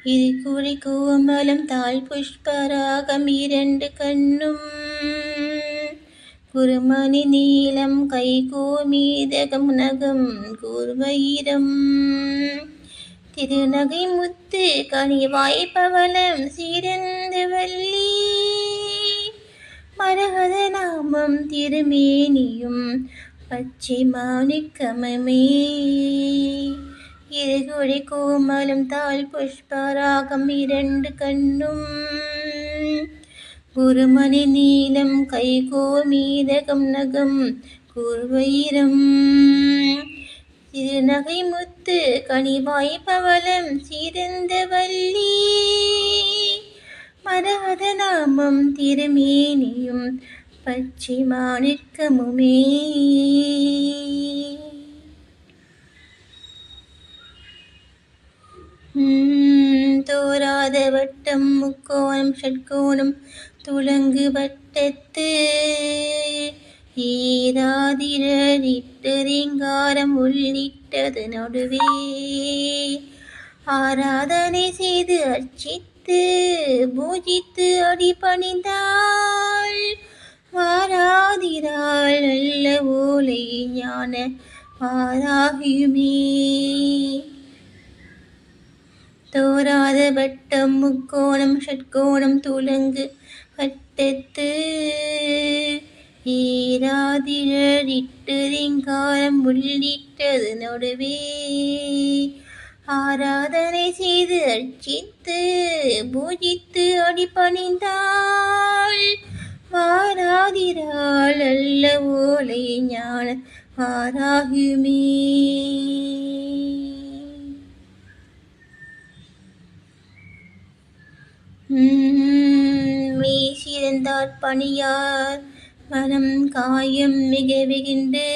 இருகுறி கோமலம் தாழ் புஷ்பராகம் இரண்டு கண்ணும் குருமணி நீலம் கைகோமீதகம் நகம் கூர்வயிரம் திருநகை முத்து கனிவாய் பவளம் சீரந்து வள்ளி மரகத நாமம் திருமேனியும் பச்சை மாணிக்கமே இருகுறி கோமலம் தாழ் புஷ்பராகம் இரண்டு கண்ணும் குருமணி நீலம் கைகோமீதகம் நகம் கூர்வயிரம் திருநகை முத்து கனிவாய் பவளம் சீரந்த வள்ளி மரகத நாமம் திருமேனியும் பச்சை மாணிக்கமுமே தோராத வட்டம் முக்கோணம் ஷட்கோணம் துலங்கு வட்டத்து ஈராதிரிட்டு ரீங்காரம் உள்ளிட்டது நடுவே ஆராதனை செய்து அர்ச்சித்து பூஜித்து அடி பணிந்தாள் வாராதிராள் நல்ல ஓலை ஞான வாராகியுமே தோராத வட்டம் முக்கோணம் ஷட்கோணம் துலங்கு வட்டத்து ஈராதிரிட்டு ரீங்காரம் உள்ளிட்டது நடுவே ஆராதனை செய்து அர்ச்சித்து பூஜித்து அடி பணிந்தாள் வாராதிராள் அல்ல ஓலை ஞான வாராகுமே மெய்சிறந்தார் பணியார் மனம் காயம் மிக வெகுண்டு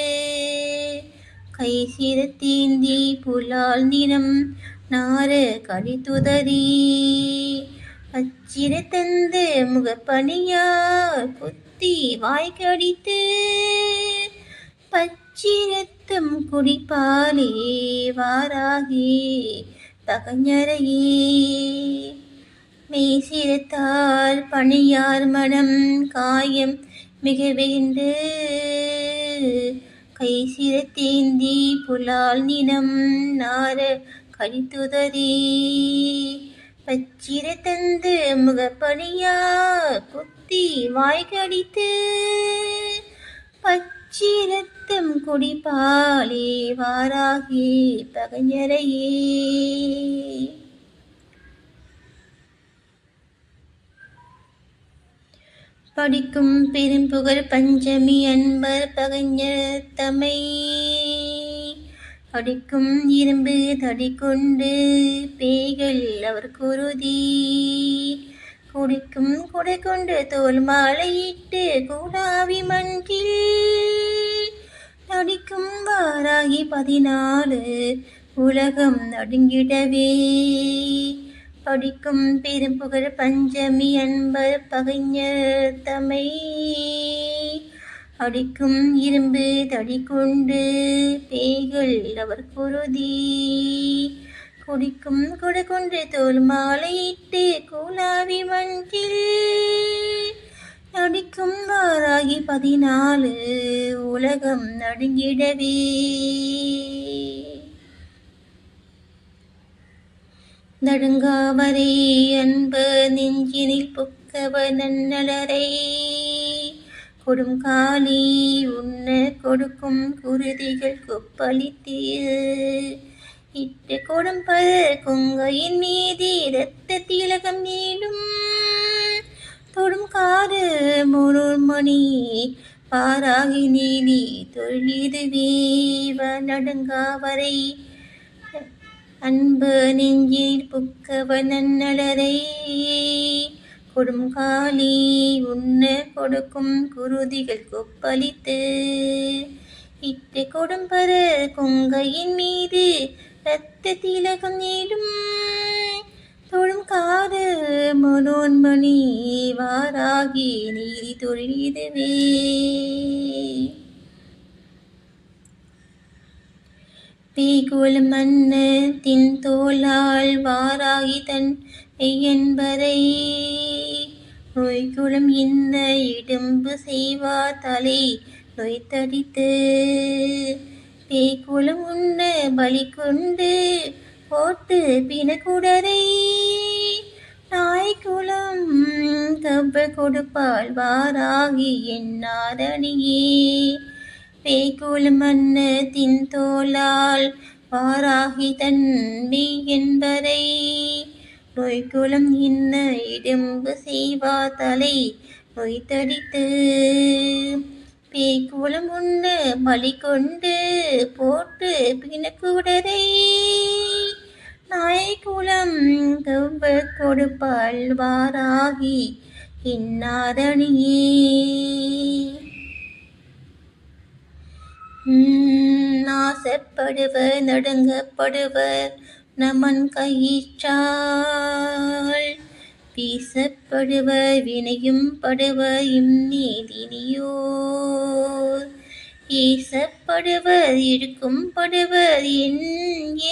கை சிரத்தீந்தி புலால் நிறம் நார கடித்துதறி அச்சிர தந்து முகப்பணியார் குத்தி வாய்க்கடித்து பச்சிரத்தம் குடிப்பாலே வாராகி பகஞரையே மெய்சிரத்தார் பணியார் மனம் காயம் மிக வெகுண்டு கை சிரத்தேந்தி புலால் நிலம் நார கடித்துதறி பச்சிர தந்து முகப்பணியா குத்தி வாய்க்கடித்து பச்சிரத்தம் குடிப்பாலே வாராகி பகஞரையே படிக்கும் பெரும்புகழ் பஞ்சமி அன்பர் பகைஞர் தமை அடிக்கும் இரும்பு தடி கொண்டு பேய்கள் அவர் குருதி குடிக்கும் குடை கொண்டு தோல் மாலையிட்டு கூடாவி மண்கில் நடிக்கும் வாராகி 14 உலகம் நடுங்கிடவே படிக்கும் பெரும்புகழ் பஞ்சமி அன்பர் பகைஞர் தமை அடிக்கும் இரும்பு தடி கொண்டு பேய்கள் அவர் குருதி குடிக்கும் குடை கொண்டு தோல் மாலையிட்டு கூலாவி மண்கில் நடிக்கும் வாராகி 14 உலகம் நடுங்கிடவே நடுங்காவரை அன்பு நெஞ்சினில் புக்கவ நன்னலரை கொடும் காலி உண்ண கொடுக்கும் குருதிகள் கொப்பளித்து இட்டு கொடும்பத கொங்கையின் மீதி இரத்த திலகம் நீளும் தொடும் காது முருமணி பாராகி நீலி தொழிலுவே நடுங்காவரை அன்பு நெஞ்சில் புக்கவ நன்னலரை கொடும் காலி உண்ண கொடுக்கும் குருதிகள் கொப்பளித்து இட்டு கொடும்பர கொங்கையின் மீது இரத்த திலகம் நீடும் தொடும் காது மனோன்மணி வாராகி நீதி தொழிலுவே பேய்குல மன்னத்தின் தோளால் வாராகி தன் மெய்யன்பரை நோய்குலம் இன்ன இடும்பு செய்வார் தலை நோய்த்தடித்து பேய்குலம் உண்ண பலி கொண்டு போட்டு பிணக்குடரை நாய்குலம் கவ்வ கொடுப்பால் வாராகி என்னாதணியே பேய்குல மன்னத்தின் தோளால் வாராகி தன்மை என்பரை நோய்குலம் இன்ன இடும்பு செய்வார் தலை நோய்த்தடித்து பேய்குலம் உண்ண பலி கொண்டு போட்டு பிணக்குடரை நாய்குலம் கவ்வ கொடுப்பால் வாராகி இன்னாதணியே நாசப்படுவர் நடுங்கப்படுவர் நமன் கயிற்றால் வீசப்படுவர் வினையும் படுவர் இந்நீதினியோர் ஈசப்படுவர் இருக்கும் படுவர் என்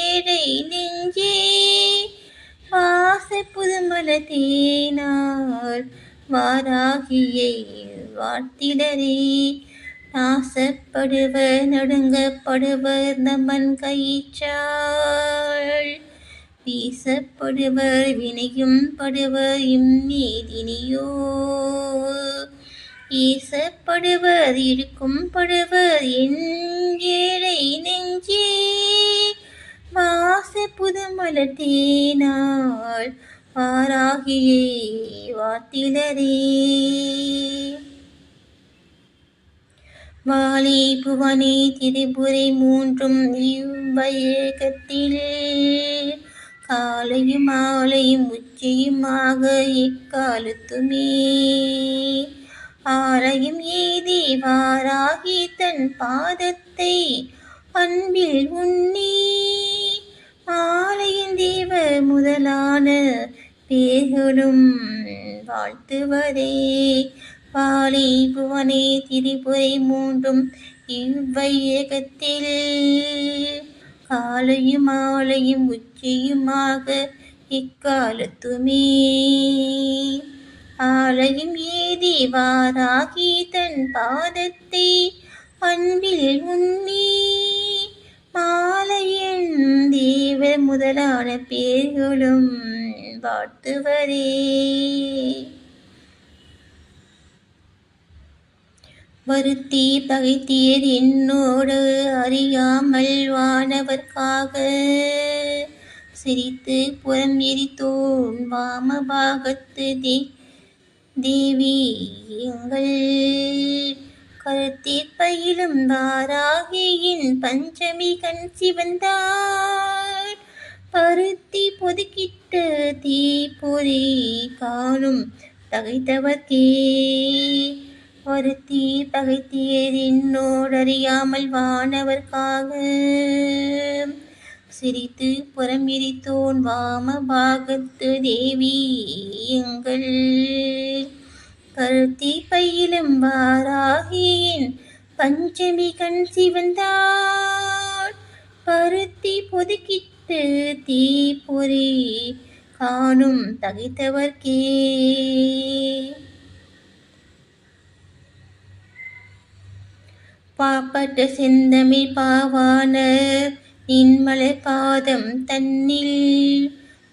ஏழை நெஞ்சே வாச புதுமல தேனார் வாராகியை வாழ்த்திடரே நாசப்படுவர் நடுங்கப்படுவர் நமன் கயிற்றால் வீசப்படுவர் வினையும் படுவர் இந்நீதினியோர் ஈசப்படுவர் இருக்கும் படுவர் என் ஏழை நெஞ்சே வாச புதுமலர் தேனாள் வாராகியை வாத்திலரே வாலி புவனே திரிபுரை மூன்றும் இவ்வையகத்தில் காலையும் மாலையும் உச்சியுமாக எக்காலத்துமே ஆலயம் ஏதி வாராகி தன் பாதத்தை அன்பில் உண்ணி ஆலயம் தேவ முதலான பேர்களும் வாழ்த்துவரே வாலி புவனே திரிபுரை மூன்றும் இவ்வையகத்தில் காலையும் மாலையும் உச்சியுமாக இக்காலத்துமே ஆலயம் ஏதி வாராகி தன் பாதத்தை அன்பில் உண்ணி மாலையன் தேவ முதலான பேர்களும் வாழ்த்துவரே வருத்தி பகைத்தீர் என்னோடு அறியாமல் வானவர்க்காக சிரித்து புறம் எரித்தோன் வாமபாகத்து தேவி எங்கள் கருத்தீர் பயிலும் வாராகியின் பஞ்சமி கண் சிவந்தார் பருத்தி பொதுக்கிட்ட தீப்பொறி காணும் பகைத்தவர்க்கே வருத்தி பகைத்தீர் என்னோடறியாமல் வானவர்க்காக சிரித்து புறம் எரித்தோன் வாம பாகத்து தேவி எங்கள் கருத்தி பயிலும் வாராகியின் பஞ்சமி கண் சிவந்தாள் பருத்தி பொதுக்கிட்டு தீப்பொறி காணும் தகைத்தவர்க்கே பாப்பட்ட செந்தமிழ் பாவாணர் நின்மலை பாதம் தன்னில்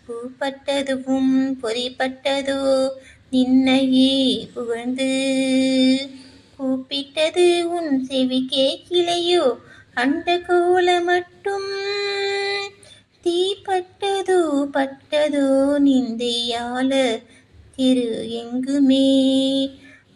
பூப்பட்டதுவும் பொறிப்பட்டதோ நின்னையே புகழ்ந்து கூப்பிட்டது உன் செவி கேட்கிலையோ அண்ட கோல மட்டும் தீப்பட்டதோ பட்டதோ நிந்தையால திரு எங்குமே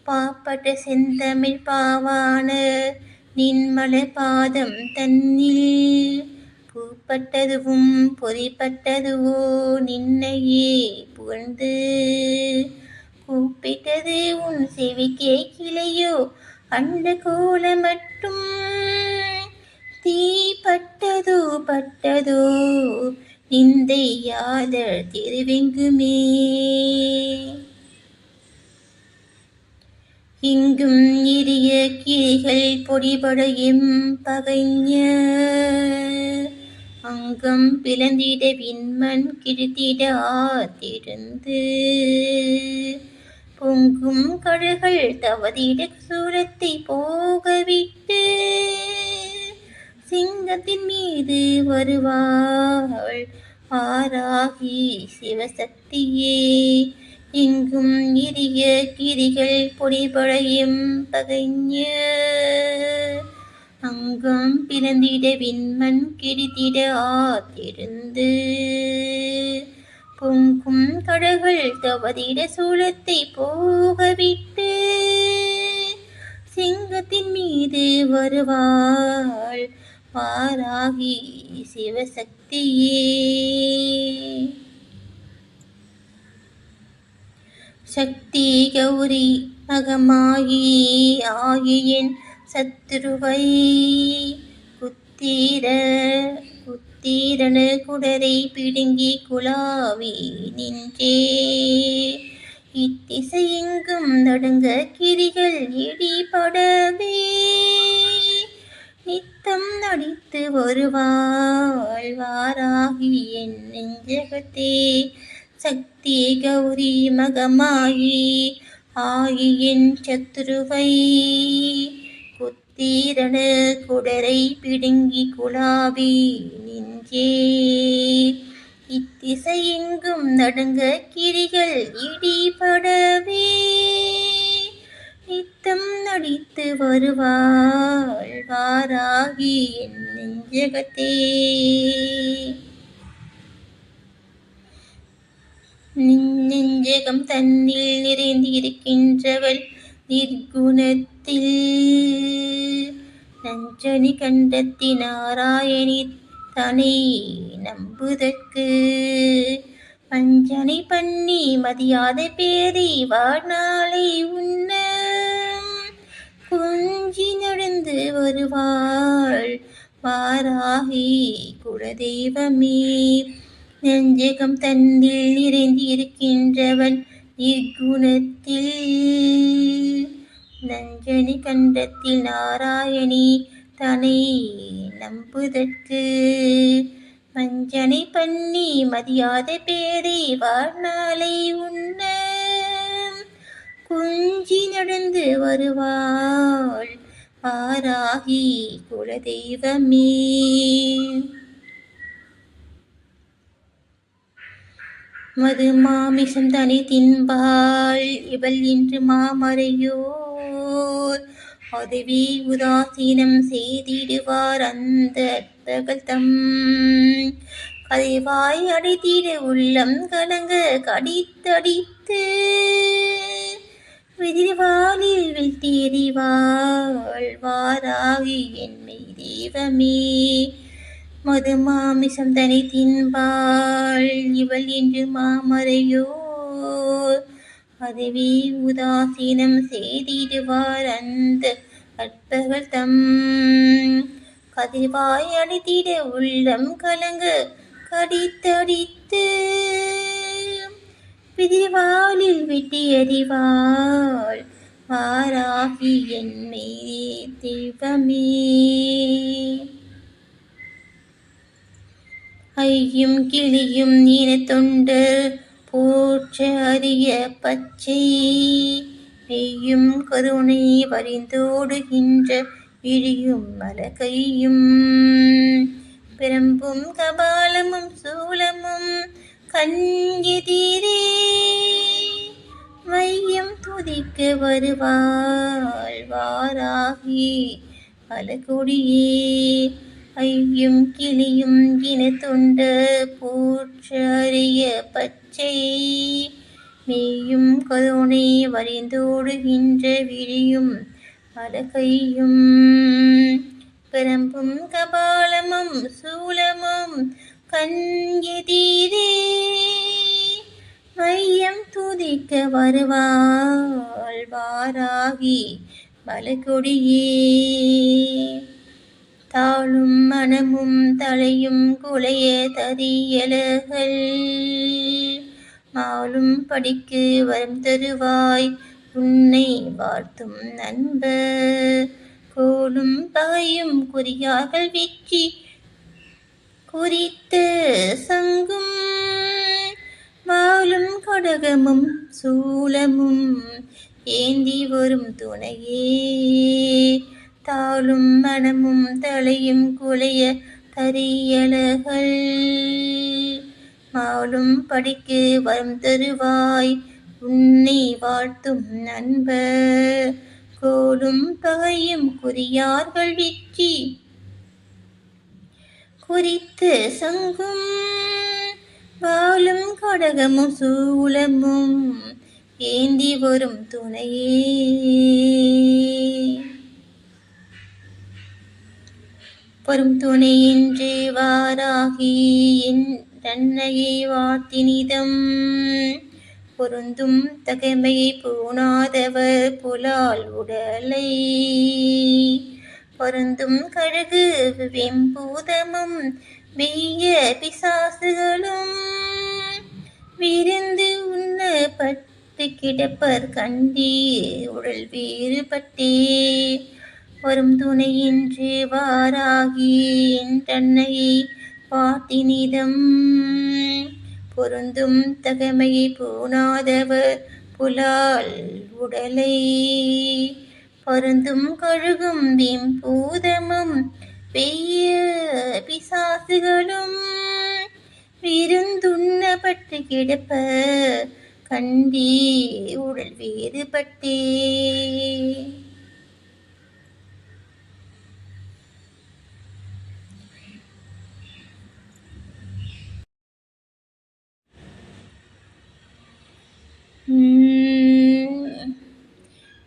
பாப்பட்ட செந்தமிழ் பாவாணர் நின்மலை பாதம் தன்னில் பூப்பட்டதுவும் பொறிப்பட்டதுவோ நின்னையே புகழ்ந்து கூப்பிட்டது உன் செவி கேட்கிலையோ அண்ட கோல மட்டும் தீப்பட்டதோ பட்டதோ நிந்தையாளர் திருவெங்குமே இங்கும் இரிய கீழ்கள் பொடிபட பகைஞ அங்கம் பிளந்திட விண்மண் கிழித்திட ஆத்திருந்து பொங்கும் கழுகள் தவதிட சூரத்தை போகவிட்டு சிங்கத்தின் மீது வருவாள் ஆராகி சிவசக்தியே. எங்கும் இரிய கிரிகள் பொடிபடையும் பகைஞ அங்கம் பிறந்திட விண்மண் கிழித்திட ஆத்திருந்து பொங்கும் கடல்கள் தவதிட சூலத்தை போகவிட்டு சிங்கத்தின் மீது வருவாள் வாராகி சிவசக்தியே. சக்தி கௌரி மகமாயி ஆகியின் சத்துருவை குத்தீரன குடரை பிடுங்கி குலாவி நின்றே இத்திசையெங்கும் நடுங்க கிரிகள் இடிபடவே நித்தம் நடித்து வருவாள் வாராகி என் நெஞ்சகத்தே. சக்தி கௌரி மகமாயி ஆகியின் சத்துருவை குத்தீரன குடரை பிடுங்கி குலாவி நின்றே இத்திசையெங்கும் நடுங்க கிரிகள் இடிபடவே நித்தம் நடித்து வருவாள் வாராகி என் நெஞ்சகத்தே. நெஞ்சகம் தன்னில் நிறைந்திருக்கின்றவள் நிர்குணத்தில் நஞ்சனி கண்டத்தி நாராயணி தனை நம்புதற்கு வஞ்சனை பண்ணி மதியாத பேரை வாழ்நாளை உண்ண கொஞ்சி நடந்து வருவாள் வாராகி குலதெய்வமே. நெஞ்சகம் தன்னில் நிறைந்திருக்கின்றவன் நிர்குணத்தில் நஞ்சனி கண்டத்தில் நாராயணி தனை நம்புதற்கு வஞ்சனை பண்ணி மதியாத பேரை வாழ்நாளை உண்ண கொஞ்சி நடந்து வருவாள் வாராகி குலதெய்வமே. மது மாமிசம் தனி தின்பாள் இவள் இன்று மாமறையோர் அதுவே உதாசீனம் செய்திடுவார் அந்த அற்பர்கள் தம் கதைவாய் அடைத்திட உள்ளம் கலங்க கடித்தடித்து விதிர்வாளில் வீழ்த்தெறிவாள் வாராகி என்மை தெய்வமே. மது மாமிசம் தனி தின்பாள் இவள் என்று மாமறையோர் அதுவே உதாசீனம் செய்திடுவார் அந்த அற்பர்கள் தம் கதிர்வாய் அடைத்திட உள்ளம் கலங்க கடித்தடித்து விதிர்வாளில் விட்டு எறிவாள் வாராகி என்மை தெய்வமே. ஐயும் கிளியும் இன தொண்டர் போற்ற அரிய பச்சை மெய்யும் கருணை வரிந்தோடுகின்ற விழியும் மலகையும் பிரம்பும் கபாலமும் சூலமும் கண்எதிரே மையம் துதிக்க வருவாள் வாராகி பலகொடியே. ஐயும் கிளியும் இன தொண்ட போற்ற அரிய பச்சை மெய்யும் கருணை வரிந்தோடுகின்ற விழியும் மலகையும் பிரம்பும் கபாலமும் சூலமும் கண்எதிரே மையம் துதிக்க வருவாள் வாராகி பலகொடியே. தாளும் மனமும் தலையும் குலைய தரியலகள் மாலும் படிக்கு வரம் தருவாய் உன்னை வாழ்த்தும் நண்பர் கோலும் பகையும் குறியார்கள் வெற்றி குறித்த சங்கும் வாளும் கடகமும் சூலமும் ஏந்தி வரும் துணையே தாளும் மனமும் தலையும் குலைய தரியலகள் மாலும் படிக்கு வரம் தருவாய் உன்னை வாழ்த்தும் நண்பர் கோலும் பகையும் குறியார்கள் வெற்றி குறித்த சங்கும் வாளும் கடகமும் சூலமும் ஏந்தி வரும் துணையே வரும் துணையின்றி வாராகி என் தன்னையை வாத்தினிதம் பொருந்தும் தகைமையை பூணாதவர் புலால் உடலை பொருந்தும் கழுகு வெம்பூதமும் வெய்ய பிசாசுகளும் விருந்து உண்ண பட்டு கிடப்பர் கண்டி உடல் வேறுபட்டே வரும் துணையின்றி வாராகி என் தன்னையை பாட்டினிதம் பொருந்தும் தகமையை பூணாதவர் புலால் உடலை பருந்தும் கழுகும் வெம்பூதமும் பெய்ய பிசாசுகளும் விருந்துண்ணப்பட்டு கிடப்ப கண்டி உடல் வேறுபட்டே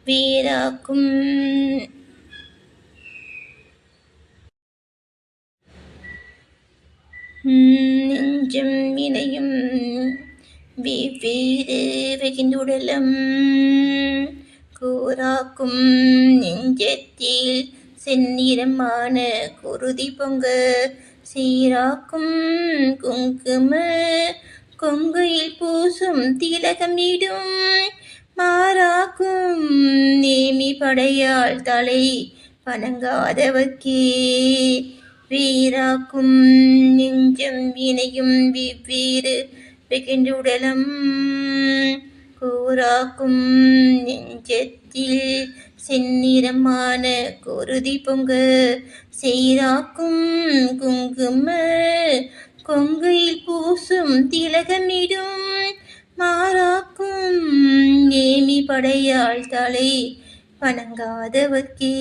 வீராக்கும் நெஞ்சும் வினையும் வெவ்வேறு வகிந்துடலம் கூறாக்கும் நெஞ்சத்தில் செந்நிறமான குருதி பொங்க சீராக்கும் குங்கும கொங்கையில் பூசும் திலகம் இடும் மாறாக்கும் நேமி படையால் தலை வணங்காதவர்க்கே வீராக்கும் நெஞ்சம் வினையும் வெவ்வேறு வெகுண்டுடலம் கூறாக்கும் நெஞ்சத்தில் செந்நிறமான குருதி பொங்க சீராக்கும் குங்கும கொங்கையில் பூசும் திலகமிடும் மாறாக்கும் நேமி படையால் தலை வணங்காதவர்க்கே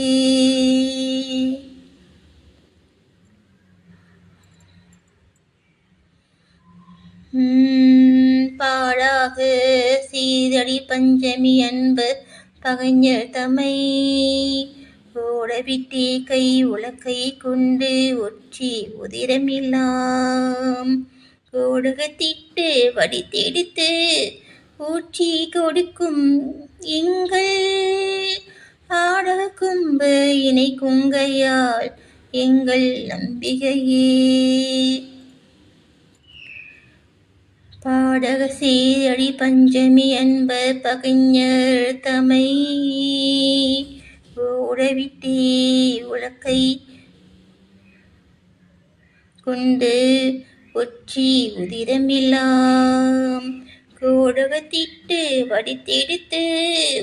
பாழாக சீதடி பஞ்சமி அன்பர் பகைஞர் தமை ஓடவிட்டே கை உலக்கை கொண்டு ஒற்றி உதிரமில்லாம் கோடகத்திட்டு வடித்தெடுத்து ஊற்றி கொடுக்கும் எங்கள் ஆடக கும்பு இணை குங்கையால் எங்கள் நம்பிகையே பாடக சீரடி பஞ்சமி அன்பர் பகைஞர் தமை ஓடவிட்டே உலக்கை கொண்டு ஒற்றி உதிரமில்லாம் கோடகத்திட்டு வடித்தெடுத்து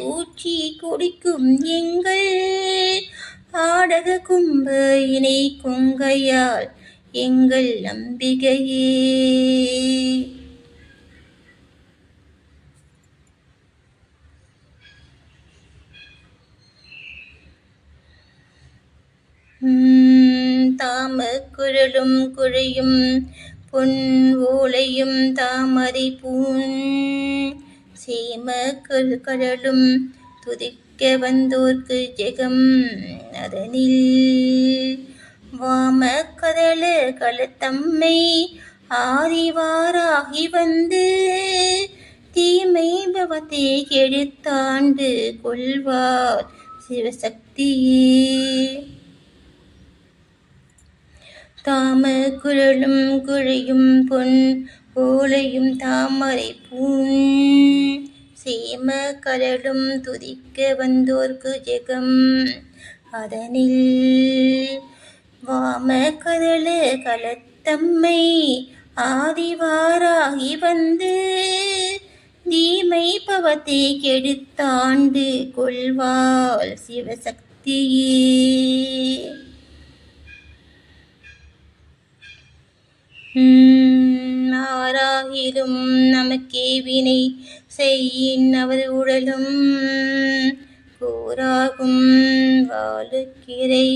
ஊற்றி குடிக்கும் எங்கள் ஆடக கும்பு இணை கொங்கையால் எங்கள் நம்பிகையே தாம குரலும் குழையும் பொன் ஓலையும் தாமரை பூன் சீம கடலும் துதிக்க வந்தோர்க்கு ஜெகம் அதனில் வாம கதல களத்தம்மை ஆதிவாராகி வந்து தீமை பவத்தை கெடுத்தாண்டு கொள்வார் சிவசக்தியே தாம குரலும் குழையும் பொன் ஓலையும் தாமரை பூன் சீம கடலும் துதிக்க வந்தோர்க்கு ஜெகம் அதனில் வாம கதல தம்மை ஆதிவாராகி வந்து தீமை பவத்தை கெடுத்தாண்டு கொள்வாள் சிவசக்தியே. ஆராகிலும் நமக்கே வினை செய்யின் அவர் உடலும் கூறாகும் வாழுக்கிரை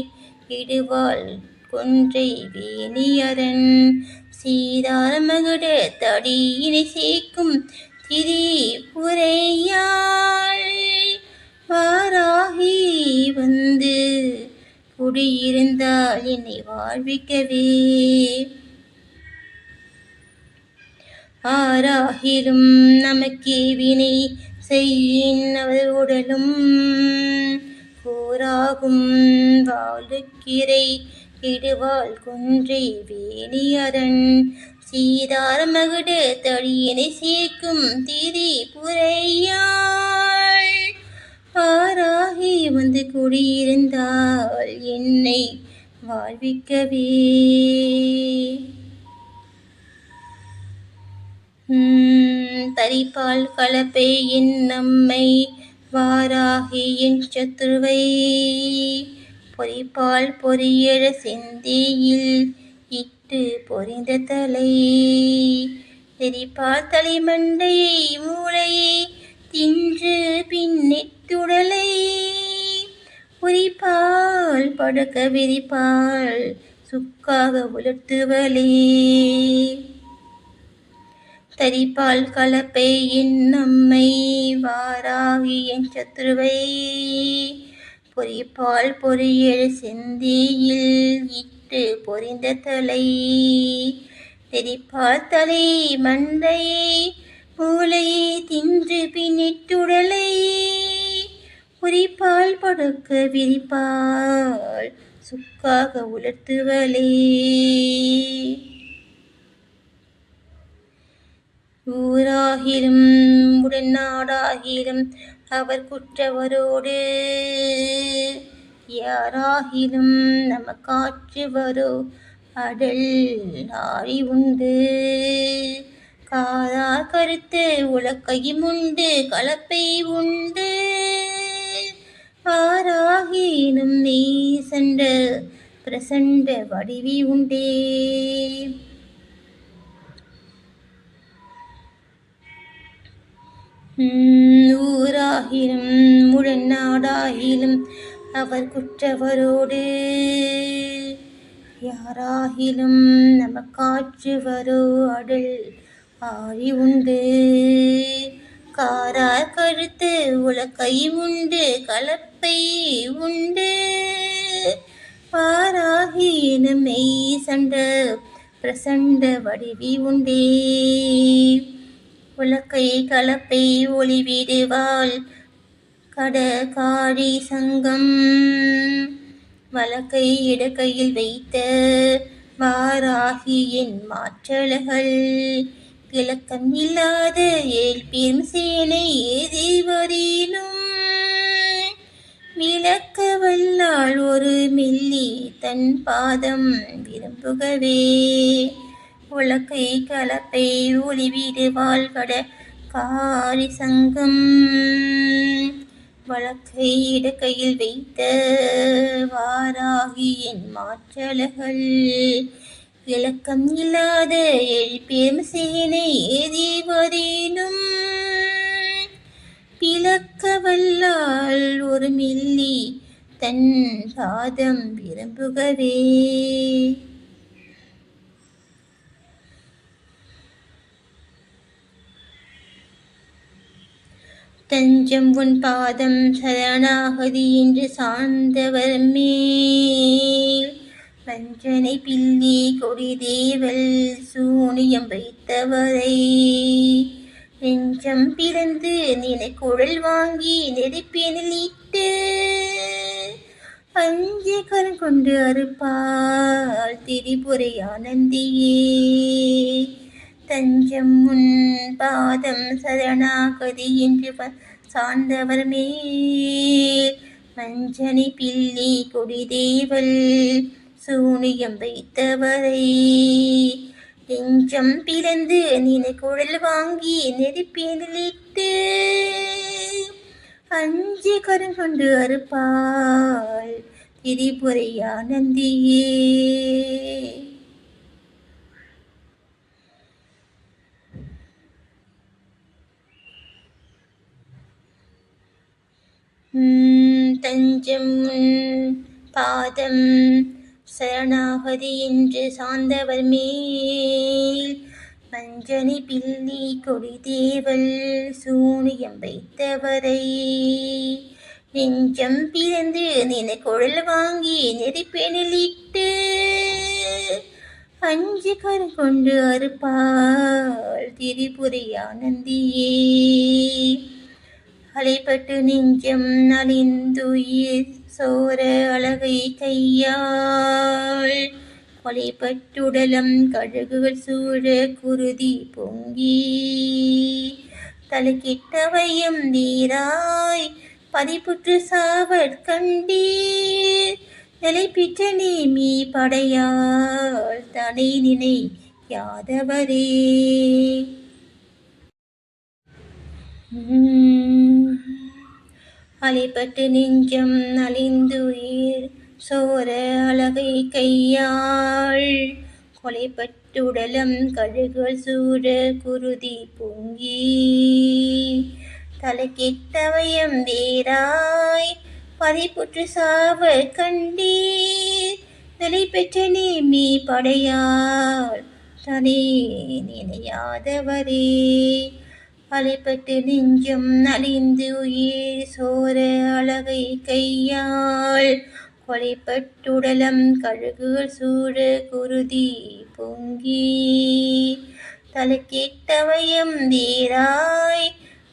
இடுவாள் கொன்றை வேணியரன் சீரார மகுட தடியினை சேர்க்கும் திரிபுரையாள் வாராகி வந்து குடியிருந்தால் என்னை வாழ்விக்கவே. ஆராகிலும் நமக்கே வினை செய்யின் அவர் உடலும் போராகும் வாழுக்கிரை இடுவாள் கொன்றை வேணியரன் சீதார மகுட தடியினை சேர்க்கும் திரிபுரையாள் ஆராகி வந்து குடியிருந்தால் என்னை வாழ்விக்கவே. தரிப்பால் கலப்பை என் நம்மை வாராகி என் சத்துருவை பொறிப்பால் பொறியழ செந்தியில் இட்டு பொறிந்த தலை தெரிப்பால் தலைமண்டையை மூளையை தின்று பின்னிட்டுடலை உரிப்பால் படுக்க விரிப்பால் சுக்காக உலர்த்துவலே. தரிப்பால் கலப்பை என் நம்மை வாராகி என் சத்துருவை பொறிப்பால் பொறியழ செந்தியில் இட்டு பொறிந்த தலை தெரிப்பால் தலை மண்டையை மூளையை தின்று பின்னிட்டுடலை உரிப்பால் படுக்க விரிப்பால் சுக்காக உலர்த்துவலே. ஊராகிலும் உடனாடாகிலும் அவர் குற்றவரோடு யாராகிலும் நமக்காற்றுவரோ அடல் ஆழி உண்டு காதார் கருத்து உலக்கையும் உண்டு கலப்பை உண்டு ஆராகினும் நெய் சண்ட பிரசண்ட வடிவி உண்டே. ஊராகிலும் உடனாடாகிலும் அவர் குற்றவரோடு யாராகிலும் நமக்காற்றுவரோ அடல் ஆழி உண்டு காரார் கருத்து உலக்கை உண்டு கலப்பை உண்டு ஆராகினும் மெய் சண்ட பிரசண்ட வடிவி உண்டே. உலக்கை கலப்பை ஒளிவிடுவாள் கடகாடி சங்கம் வலக்கை இடக்கையில் வைத்த வாராகி என் மாற்றலகள் கிழக்கம் இல்லாத ஏழ் பெரும் சேனை எதிர்வரினும் விளக்க வல்லாள் ஒரு மெல்லி தன் பாதம் விரும்புகவே. உலக்கை கலப்பை ஒளிவிடுவாள் கடகாரி சங்கம் வலக்கை இடக்கையில் வைத்த வாராகி என் மாற்றலகள் இலக்கம் இல்லாத ஏழ் பெரும் சேனை எதிர்வரினும் பிளக்க வல்லாள் ஒரு மில்லி தன் பாதம் விரும்புகவே. தஞ்சம் உன் பாதம் சரணாகதி என்று சார்ந்தவர் மேல் வஞ்சனை பில்லி கொடிதேவல் சூனியம் வைத்தவரை நெஞ்சம் பிறந்து நினை குழல் வாங்கி நெருப்பினில் இட்டு அஞ்சே கரம் கொண்டு அறுப்பாள் திரிபுரை ஆனந்தியே. தஞ்சம் உன் பாதம் சரணாகதி என்று சார்ந்தவர் மேல் வஞ்சனை பில்லி கொடிதேவல் சூனியம் வைத்தவரை நெஞ்சம் பிளந்து நினை குழல் வாங்கி நெருப்பினிலிட்டு அஞ்சு கருங்கொண்டு அறுப்பாள் திரிபுரையானந்தியே. தஞ்சம் பாதம் சரணாகதி என்று சார்ந்தவர் மேல் மஞ்சனி பில்லி கொடி தேவல் சூனியம் வைத்தவரை நெஞ்சம் பிறந்து நினை குழல் வாங்கி நெருப்பினிலிட்டு அஞ்சு கருங்கொண்டு அறுப்பாள் திரிபுரையானந்தியே. அலைப்பட்டு நெஞ்சம் நலிந்துயிர் சோர அழகை கையாள் கொலைப்பட்டுடலம் கழுகுகள் சூழ குருதி பொங்கி தலைக்கிட்டவையும் நீராய் பதிப்புற்று சாவற் கண்டீர் நிலை பெற்ற நேமி படையாள் தனை நினை யாதவரே. அலைப்பட்டு நெஞ்சம் நலிந்துயிர் சோர அழகை கையாள் கொலைப்பட்டுடலம் கழுகுகள் சூழ குருதி பொங்கி தலைக்கிட்டவயம் வேராய் பதிப்புற்று சாவற் கண்டீர் நிலை பெற்ற நேமி படையாள் தனே நினையாதவரே. அலைப்பட்டு நெஞ்சம் நலிந்து உயிர் சோர அழகை கையாள் கொலைப்பட்டுடலம் கழுகுகள் சூழ குருதி பொங்கி தலைக்கிட்டவயம் வேராய்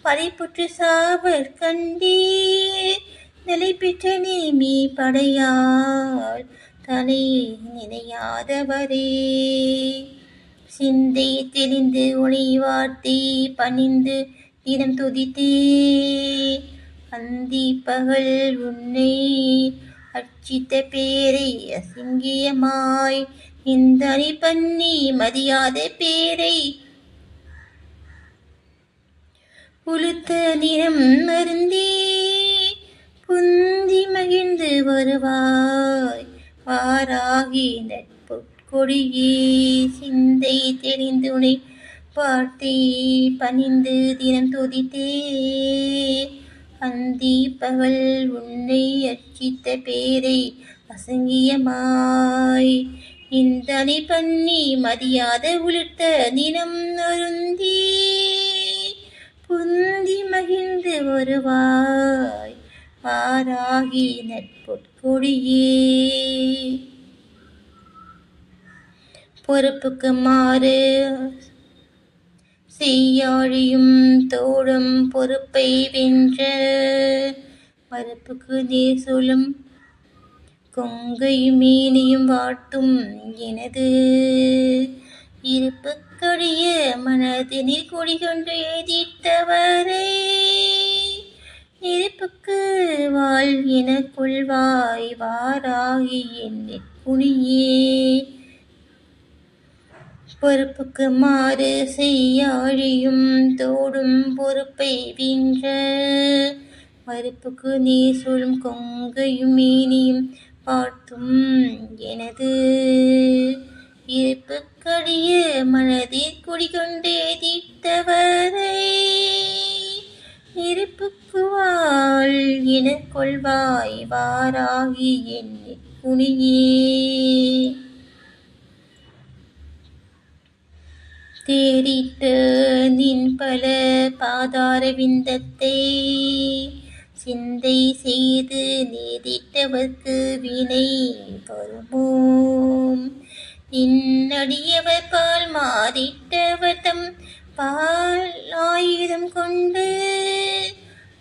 பதிப்புற்று சாவற் கண்டீர் நிலை பெற்ற நேமி படையாள் தனை நினையாதவரே. சிந்தை தெளிந்து உனை வார்த்தை பணிந்து தினம் துதித்தே அந்தி பகல் உன்னை அர்ச்சித்த பேரை அசிங்கியமாய் நிந்தனை பண்ணி மதியாத பேரை உளுத்த நிறம் மருந்தே புந்தி மகிழ்ந்து வருவாய் வாராகி நட்பொற்கொடியே. சிந்தை தெரிந்து உனை வார்த்தை பணிந்து தினம் துதித்தே அந்தி பகல் உன்னை அர்ச்சித்த பேரை அசங்கியமாய் நிந்தனை பண்ணி மதியாத உளுத்த நினம் அருந்தி புந்தி மகிழ்ந்து வருவாய் வாராகி நட்பொற்கொடியே. பொறுப்புக்கு மாறு செய்யாழியும் தோடும் பொறுப்பை வென்ற மறுப்புக்கு நேசூலும் கொங்கையும் மேனியும் வாட்டும் எனது இருப்புக்கடிய மனதினில் குடிகொண்டு எதிர்த்தவரை நெருப்புக்கு வாழ் என கொள்வாய் வாராகி என் நெற்குனியே. பொறுப்புக்கு மாறு செய்யாழியும் தோடும் பொறுப்பை வென்ற மறுப்புக்கு நேசூலும் கொங்கையும் மேனியும் பார்த்தும் எனது இருப்புக்கடிய மனதில் குடிகொண்டு எதிர்த்தவரை நெருப்புக்கு வாழ் என கொள்வாய் வாராகி என் நெற்குனியே. தேடிட்டு நின் பல பாதார விந்தத்தை சிந்தை செய்து நேதிட்டவர்க்கு வினை வருமோம் நின்னடியவர் பால் மாறிட்டவர் தம் பால் ஆயுதம் கொண்டு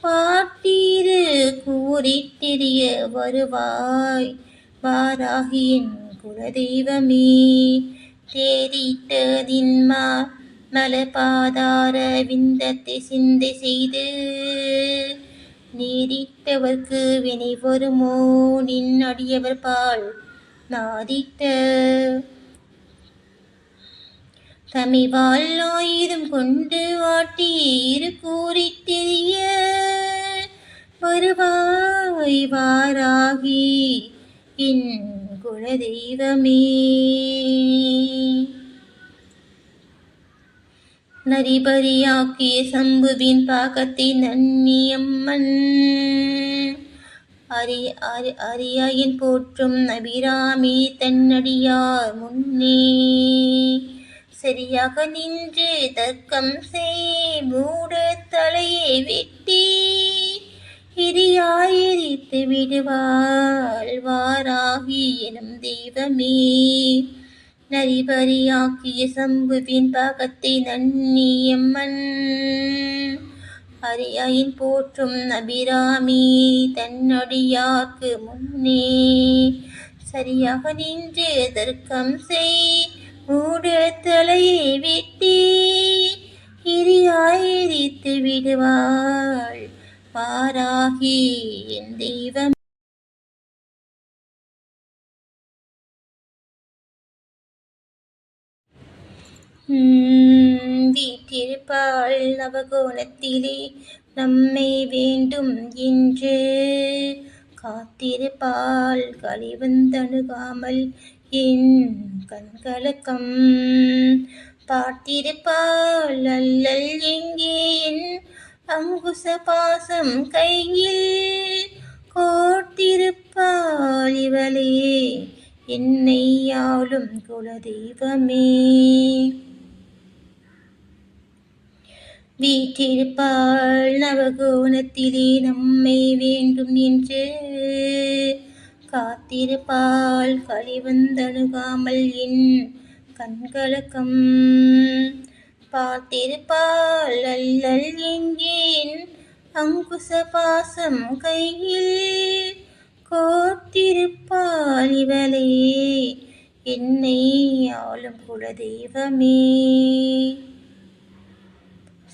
பாட்டீரு கூறிட்டெறிய வருவாய் வாராகி என் குலதெய்வமே. தேடிட்ட நின்மா மலபாதார விந்தத்தை சிந்தை செய்து நேரிட்டவர்க்கு வினை வருமோ நின் அடியவர் பால் நாதித்த தமிழ்வாழ் ஆயுதம் கொண்டு வாட்டி இரு கூறித் தெரிய வருவாய் வாராகி என் குலதெய்வமே. நரிபரியாக்கிய சம்புவின் பாகத்தை நன்னியம்மன் அரியாயின் போற்றும் அபிராமி தன்னடியார் முன்னே சரியாக நின்று தர்க்கம் செய் மூட தலையை வெட்டி இரியாய் எரித்து விடுவாள் வாராகி எனும் தெய்வமே. நரிபரியாக்கிய சம்புவின் பாகத்தை நன்னியம்மன் அரியாயின் போற்றும் அபிராமி தன்னடியார்க்கு முன்னே சரியாக நின்று தர்க்கம் செய் மூட தலையை வெட்டி இரியாய் எரித்து விடுவாள் வாராகி என் தெய்வம். வீற்றிருப்பாள் நவகோணத்திலே நம்மை வேண்டும் என்று காத்திருப்பாள் கலிவந்தணுகாமல் என் கண்கலக்கம் பார்த்திருப்பாள் அல்லல் எங்கே என் அங்குச பாசம் கையில் கோர்த்திருப்பாள் இவளே என்னை ஆளும் குலதெய்வமே. வீற்றிருப்பாள் நவகோணத்திலே நம்மை வேண்டும் என்று காத்திருப்பாள் கலிவந்தணுகாமல் என் கண்கலக்கம் பார்த்திருப்பாள் அல்லல் எங்கே என் அங்குச பாசம் கையில் கோர்த்திருப்பாள் இவளே என்னை ஆளும் குலதெய்வமே.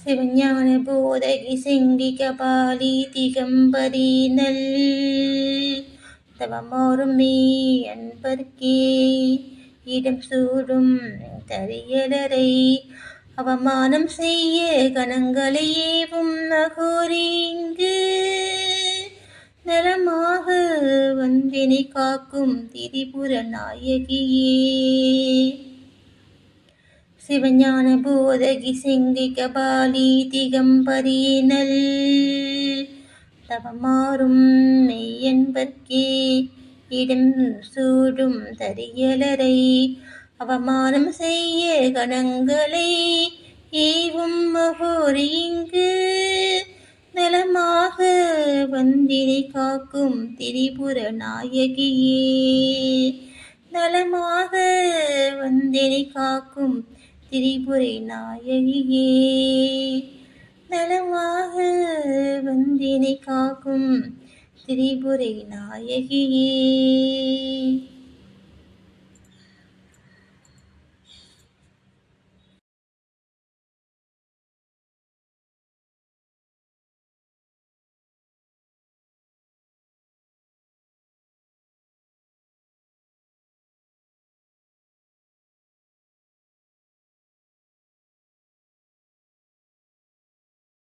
சிவஞான போதகி செங்கி கபாலி திகம்பரி நல் தவமாறும் மே அன்பர்க்கே இடம் சூடும் தரியலரை அவமானம் செய்ய கணங்களை ஏவும் நகோரி இங்கு நலமாக வந்தினை காக்கும் திரிபுர நாயகியே. சிவஞான போதகி செங்கை கபாலி திகம்பரி நல் தவமாறும் மெய்யன்பர்க்கே இடம் சூடும் தரியலரை அவமானம் செய்ய கணங்களை ஏவும் மகோரி இங்கு நலமாக வந்தினை காக்கும் திரிபுர நாயகியே. நலமாக வந்தினை காக்கும் திரிபுரை நாயகியே. நலமாக வந்தினை காக்கும் திரிபுரை நாயகியே.